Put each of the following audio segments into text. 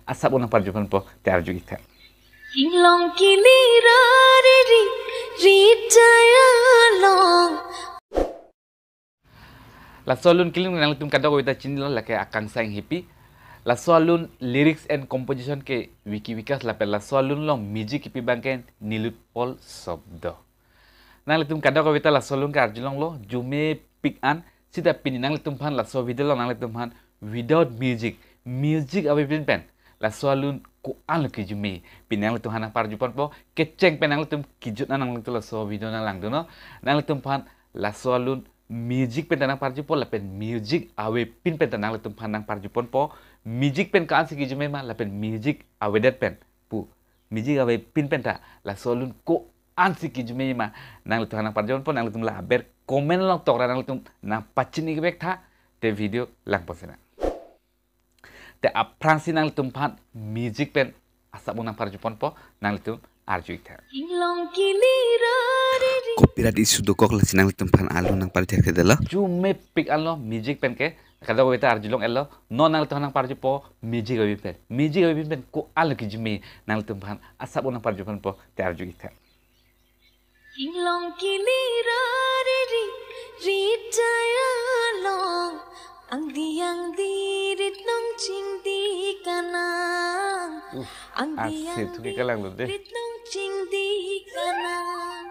asap unang parjupan po terju ita. Inglong kilira ritayalong. La solun kiling nang tum kada ko ita chinilo la ke akang saing hippie. La solun lyrics and composition ke wikiwikas la per la solun long music hippie bangken nilut pol sobdo. Nang tum kada ko ita la solun ka arjulong lo jume pick an sita pini nang tum phan la so video lo nang tum phan without music awe pen la solun ku an lo ki jume pinang tum hana parjupan po keceng penang tum kijut nang tum la so video nang lang no nang tum phan la solun music pen tanang parjupon la pen music awe pin pen tanang la tum panang parjupon po music pen kaan sigi jume ma la pen music awe det pen pu music awe pin pen ta la solun ko an sigi jume ma nang la tum panang parjupon po nang la tum la ber komen long tok nang la tum na pacini gebek tha te video lang posena te aprang si nang la tum pan music pen asap nang parjupon po nang la tum arjuik tha Inglong kilira copyright isu do kok la sinang tempan alu nang parti ke dala jume pick allo music pen ke kada ko ita arjulong ello no nang tanang parju po music awi pen ko al ki jume nang tempan asap nang parju pen po te arju ita Inglong kilira ritayalong. Ang dirit nong cingdi kanang. Ang asik tu ke lang lo de dirit nong cingdi kanang.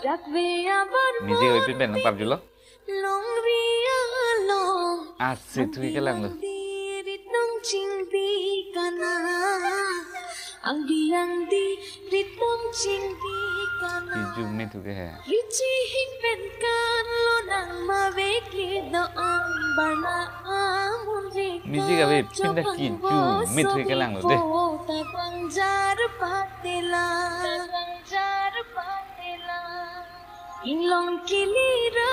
Rakwe abar music awi pen nang parju lo long rialong. asik tu ke lang lo Dirit nong cingdi kanang. Ang dirit nong cingdi kanang. jume tu ke Richihin pen kan lo nang mawekli do ang barna amun rika. music awi pin da ki jume tu ke lang lo de Tatang jar patela. Inglong kilira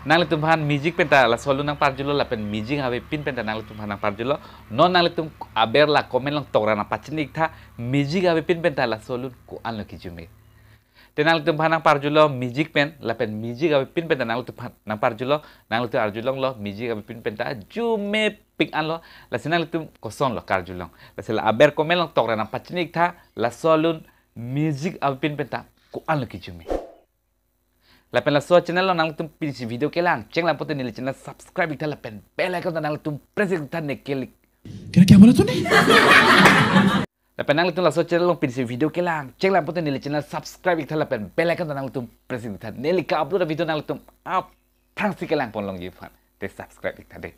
nang tum pan music pen ta la solu nang parju lo la pen music awi pin pen ta nang tum pan nang parju lo no nang tum aber la komen long tok rana pachinik tha music awi pin pen ta la solu ko an lo ki jume te nang tum pan nang parju lo music pen la pen music awi pin pen ta nang tum pan nang parju lo nang tum arju long lo music awi pin pen ta jume ping an lo la sinang tum koson lo karju long la sela aber komen long tok rana pachinik tha la solu music awi pin pen ta ko an lo ki jume la pen la so channel lo nang tum pin si video ke lang cheng la pote ni channel subscribe ita la pen bell icon nang tum press ita ne kelik क्या बोला तूने la pen nang tum la so channel lo pin si video ke lang cheng la pote ni channel subscribe ita la pen bell icon nang tum press ita ne li ka upload video nang tum up prang si ke lang pon long yi fan te subscribe ita de